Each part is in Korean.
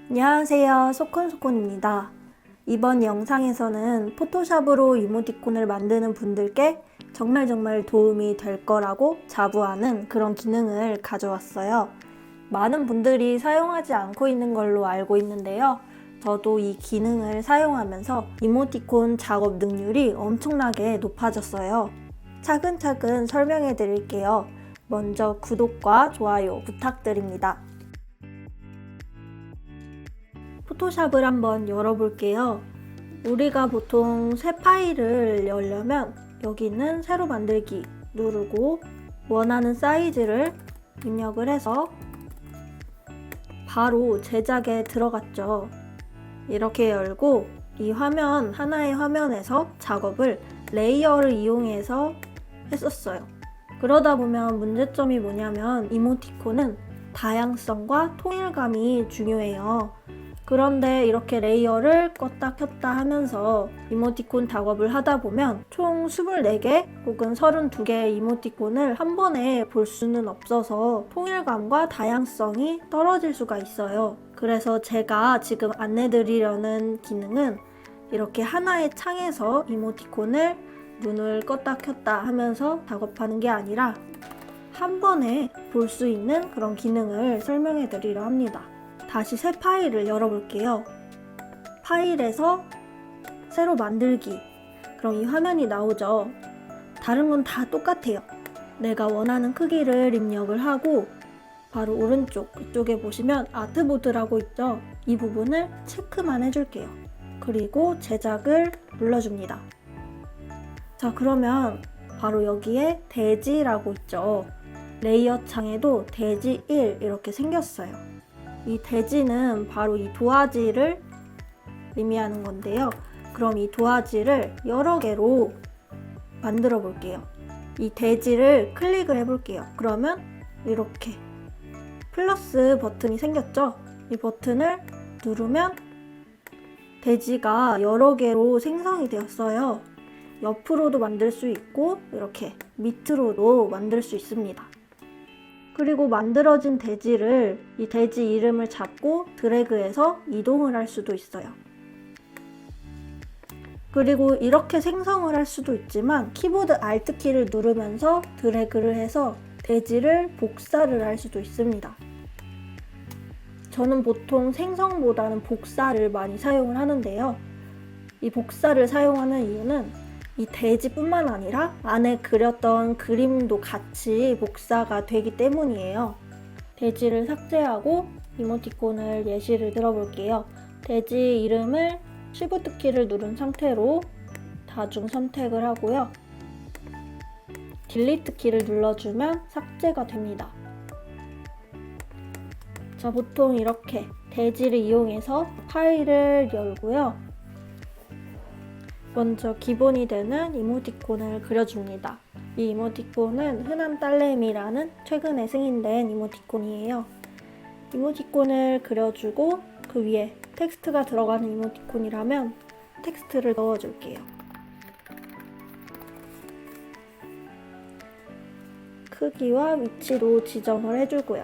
안녕하세요, 소콘소콘입니다. 이번 영상에서는 포토샵으로 이모티콘을 만드는 분들께 정말 도움이 될 거라고 자부하는 그런 기능을 가져왔어요. 많은 분들이 사용하지 않고 있는 걸로 알고 있는데요. 저도 이 기능을 사용하면서 이모티콘 작업 능률이 엄청나게 높아졌어요. 차근차근 설명해 드릴게요. 먼저 구독과 좋아요 부탁드립니다. 포토샵을 한번 열어볼게요. 우리가 보통 새 파일을 열려면 여기는 새로 만들기 누르고 원하는 사이즈를 입력을 해서 바로 제작에 들어갔죠. 이렇게 열고 이 화면 하나의 화면에서 작업을 레이어를 이용해서 했었어요. 그러다 보면 문제점이 뭐냐면 이모티콘은 다양성과 통일감이 중요해요. 그런데 이렇게 레이어를 껐다 켰다 하면서 이모티콘 작업을 하다 보면 총 24개 혹은 32개의 이모티콘을 한 번에 볼 수는 없어서 통일감과 다양성이 떨어질 수가 있어요. 그래서 제가 지금 안내드리려는 기능은 이렇게 하나의 창에서 이모티콘을 눈을 껐다 켰다 하면서 작업하는 게 아니라 한 번에 볼 수 있는 그런 기능을 설명해 드리려 합니다. 다시 새 파일을 열어볼게요. 파일에서 새로 만들기. 그럼 이 화면이 나오죠. 다른 건 다 똑같아요. 내가 원하는 크기를 입력을 하고 바로 오른쪽 이쪽에 보시면 아트보드라고 있죠. 이 부분을 체크만 해줄게요. 그리고 제작을 눌러줍니다. 자, 그러면 바로 여기에 대지라고 있죠. 레이어 창에도 대지 1 이렇게 생겼어요. 이 대지는 바로 이 도화지를 의미하는 건데요. 그럼 이 도화지를 여러 개로 만들어 볼게요. 이 대지를 클릭을 해볼게요. 그러면 이렇게 플러스 버튼이 생겼죠? 이 버튼을 누르면 대지가 여러 개로 생성이 되었어요. 옆으로도 만들 수 있고 이렇게 밑으로도 만들 수 있습니다. 그리고 만들어진 대지를 이 대지 이름을 잡고 드래그해서 이동을 할 수도 있어요. 그리고 이렇게 생성을 할 수도 있지만 키보드 Alt 키를 누르면서 드래그를 해서 대지를 복사를 할 수도 있습니다. 저는 보통 생성보다는 복사를 많이 사용을 하는데요. 이 복사를 사용하는 이유는 이 대지뿐만 아니라 안에 그렸던 그림도 같이 복사가 되기 때문이에요. 대지를 삭제하고 이모티콘을 예시를 들어볼게요. 대지 이름을 Shift 키를 누른 상태로 다중 선택을 하고요. 딜리트 키를 눌러주면 삭제가 됩니다. 자, 보통 이렇게 대지를 이용해서 파일을 열고요. 먼저 기본이 되는 이모티콘을 그려줍니다. 이 이모티콘은 흔한 딸내미라는 최근에 승인된 이모티콘이에요. 이모티콘을 그려주고 그 위에 텍스트가 들어가는 이모티콘이라면 텍스트를 넣어줄게요. 크기와 위치도 지정을 해주고요.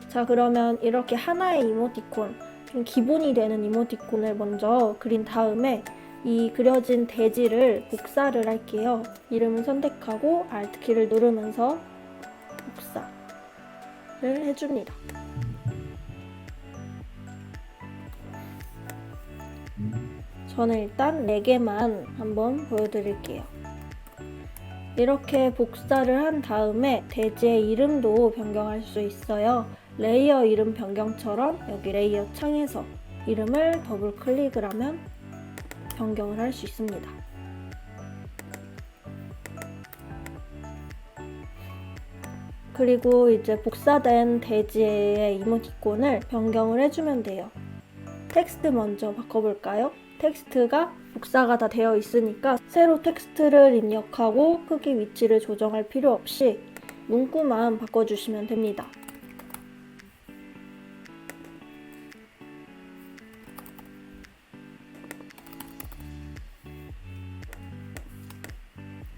자, 그러면 이렇게 하나의 이모티콘, 좀 기본이 되는 이모티콘을 먼저 그린 다음에 이 그려진 대지를 복사를 할게요. 이름을 선택하고 Alt 키를 누르면서 복사를 해줍니다. 저는 일단 4개만 한번 보여드릴게요. 이렇게 복사를 한 다음에 대지의 이름도 변경할 수 있어요. 레이어 이름 변경처럼 여기 레이어 창에서 이름을 더블 클릭을 하면 변경을 할 수 있습니다. 그리고 이제 복사된 대지의 이모티콘을 변경을 해주면 돼요. 텍스트 먼저 바꿔볼까요? 텍스트가 복사가 다 되어 있으니까 새로 텍스트를 입력하고 크기 위치를 조정할 필요 없이 문구만 바꿔주시면 됩니다.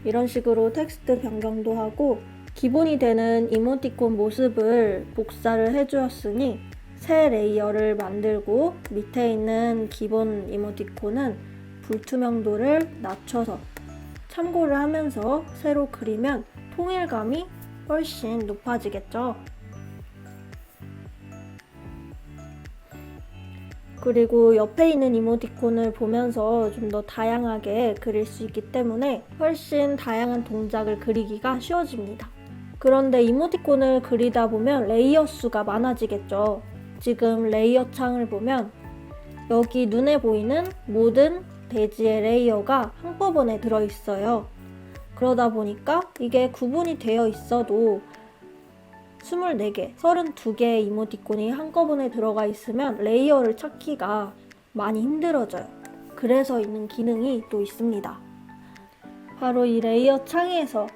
이런 식으로 텍스트 변경도 하고 기본이 되는 이모티콘 모습을 복사를 해주었으니 새 레이어를 만들고 밑에 있는 기본 이모티콘은 불투명도를 낮춰서 참고를 하면서 새로 그리면 통일감이 훨씬 높아지겠죠. 그리고 옆에 있는 이모티콘을 보면서 좀 더 다양하게 그릴 수 있기 때문에 훨씬 다양한 동작을 그리기가 쉬워집니다. 그런데 이모티콘을 그리다 보면 레이어 수가 많아지겠죠. 지금 레이어 창을 보면 여기 눈에 보이는 모든 돼지의 레이어가 한꺼번에 들어있어요. 그러다 보니까 이게 구분이 되어 있어도 24개, 32개의 이모티콘이 한꺼번에 들어가 있으면 레이어를 찾기가 많이 힘들어져요. 그래서 있는 기능이 또 있습니다. 바로 이 레이어 창에서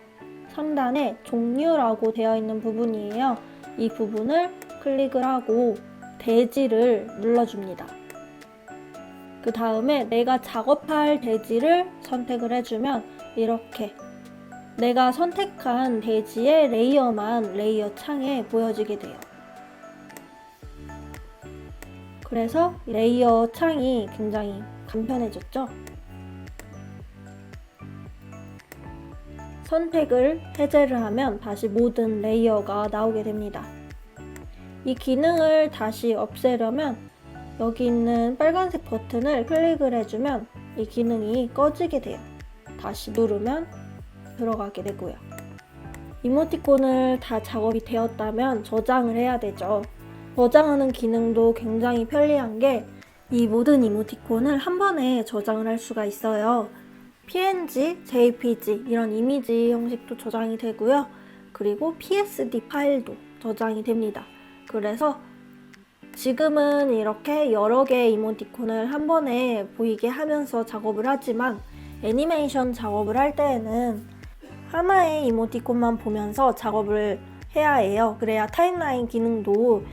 상단에 종류라고 되어 있는 부분이에요. 이 부분을 클릭을 하고 돼지를 눌러줍니다. 그 다음에 내가 작업할 돼지를 선택을 해주면 이렇게 내가 선택한 돼지의 레이어만 레이어 창에 보여지게 돼요. 그래서 레이어 창이 굉장히 간편해졌죠? 선택을 해제를 하면 다시 모든 레이어가 나오게 됩니다. 이 기능을 다시 없애려면 여기 있는 빨간색 버튼을 클릭을 해주면 이 기능이 꺼지게 돼요. 다시 누르면 들어가게 되고요. 이모티콘을 다 작업이 되었다면 저장을 해야 되죠. 저장하는 기능도 굉장히 편리한 게 이 모든 이모티콘을 한 번에 저장을 할 수가 있어요. PNG, JPG 이런 이미지 형식도 저장이 되고요. 그리고 PSD 파일도 저장이 됩니다. 그래서 지금은 이렇게 여러 개의 이모티콘을 한 번에 보이게 하면서 작업을 하지만 애니메이션 작업을 할 때에는 하나의 이모티콘만 보면서 작업을 해야 해요. 그래야 타임라인 기능도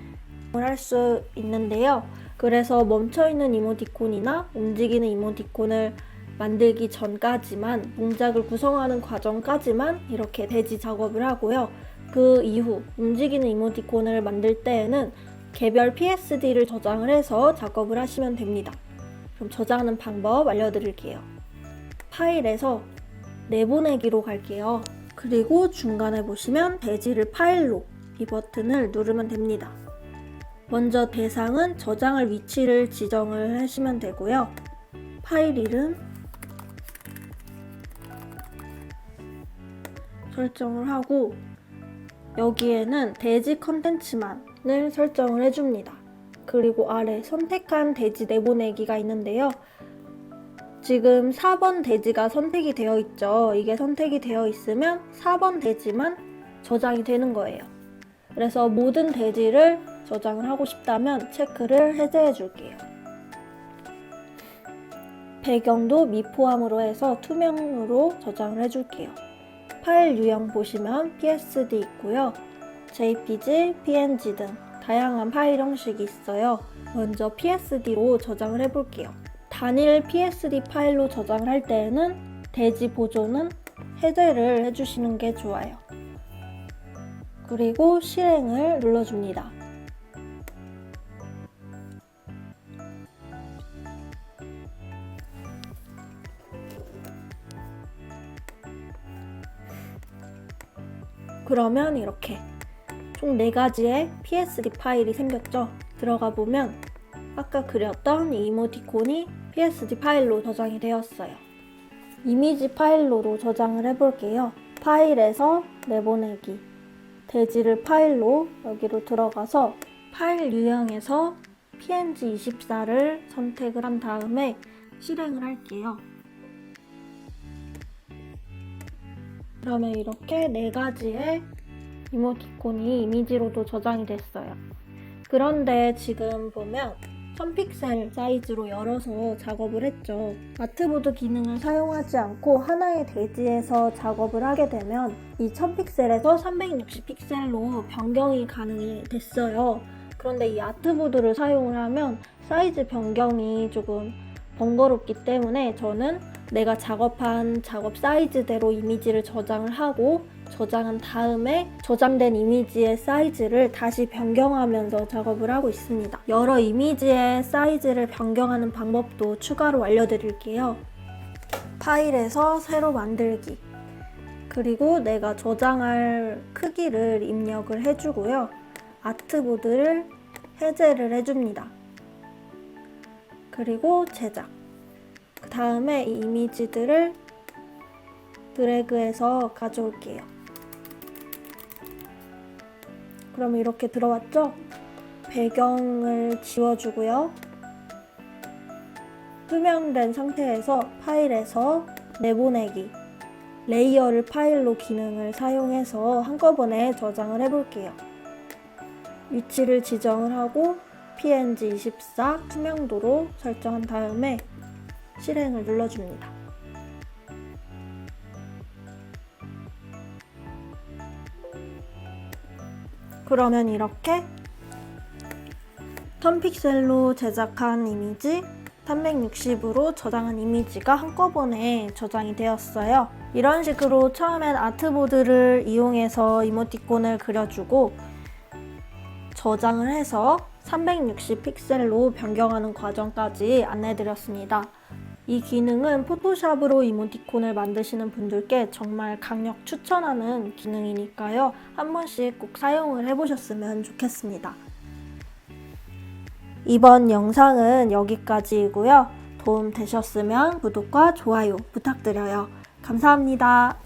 할 수 있는데요. 그래서 멈춰있는 이모티콘이나 움직이는 이모티콘을 만들기 전까지만, 동작을 구성하는 과정까지만 이렇게 돼지 작업을 하고요. 그 이후 움직이는 이모티콘을 만들 때에는 개별 PSD를 저장을 해서 작업을 하시면 됩니다. 그럼 저장하는 방법 알려드릴게요. 파일에서 내보내기로 갈게요. 그리고 중간에 보시면 돼지를 파일로 이 버튼을 누르면 됩니다. 먼저 대상은 저장할 위치를 지정을 하시면 되고요. 파일 이름 설정을 하고 여기에는 돼지 컨텐츠만을 설정을 해줍니다. 그리고 아래 선택한 돼지 내보내기가 있는데요. 지금 4번 돼지가 선택이 되어 있죠. 이게 선택이 되어 있으면 4번 돼지만 저장이 되는 거예요. 그래서 모든 돼지를 저장을 하고 싶다면 체크를 해제해 줄게요. 배경도 미포함으로 해서 투명으로 저장을 해줄게요. 파일 유형 보시면 PSD 있고요. JPG, PNG 등 다양한 파일 형식이 있어요. 먼저 PSD로 저장을 해볼게요. 단일 PSD 파일로 저장을 할 때에는 돼지 보존은 해제를 해주시는 게 좋아요. 그리고 실행을 눌러줍니다. 그러면 이렇게 총 4가지의 PSD 파일이 생겼죠? 들어가 보면 아까 그렸던 이 이모티콘이 PSD 파일로 저장이 되었어요. 이미지 파일로도 저장을 해볼게요. 파일에서 내보내기, 돼지를 파일로 여기로 들어가서 파일 유형에서 PNG24를 선택을 한 다음에 실행을 할게요. 그러면 이렇게 4가지의 이모티콘이 이미지로도 저장이 됐어요. 그런데 지금 보면 1000픽셀 사이즈로 열어서 작업을 했죠. 아트보드 기능을 사용하지 않고 하나의 돼지에서 작업을 하게 되면 이 1000픽셀에서 360픽셀로 변경이 가능이 됐어요. 그런데 이 아트보드를 사용을 하면 사이즈 변경이 조금 번거롭기 때문에 저는 내가 작업한 작업 사이즈대로 이미지를 저장을 하고 저장한 다음에 저장된 이미지의 사이즈를 다시 변경하면서 작업을 하고 있습니다. 여러 이미지의 사이즈를 변경하는 방법도 추가로 알려드릴게요. 파일에서 새로 만들기, 그리고 내가 저장할 크기를 입력을 해주고요. 아트보드를 해제를 해줍니다. 그리고 제작. 그 다음에 이 이미지들을 드래그해서 가져올게요. 그럼 이렇게 들어왔죠? 배경을 지워주고요. 투명된 상태에서 파일에서 내보내기, 레이어를 파일로 기능을 사용해서 한꺼번에 저장을 해볼게요. 위치를 지정을 하고 PNG24 투명도로 설정한 다음에 실행을 눌러줍니다. 그러면 이렇게 1000픽셀로 제작한 이미지, 360으로 저장한 이미지가 한꺼번에 저장이 되었어요. 이런 식으로 처음엔 아트보드를 이용해서 이모티콘을 그려주고 저장을 해서 360픽셀로 변경하는 과정까지 안내드렸습니다. 이 기능은 포토샵으로 이모티콘을 만드시는 분들께 정말 강력 추천하는 기능이니까요. 한 번씩 꼭 사용을 해보셨으면 좋겠습니다. 이번 영상은 여기까지이고요. 도움 되셨으면 구독과 좋아요 부탁드려요. 감사합니다.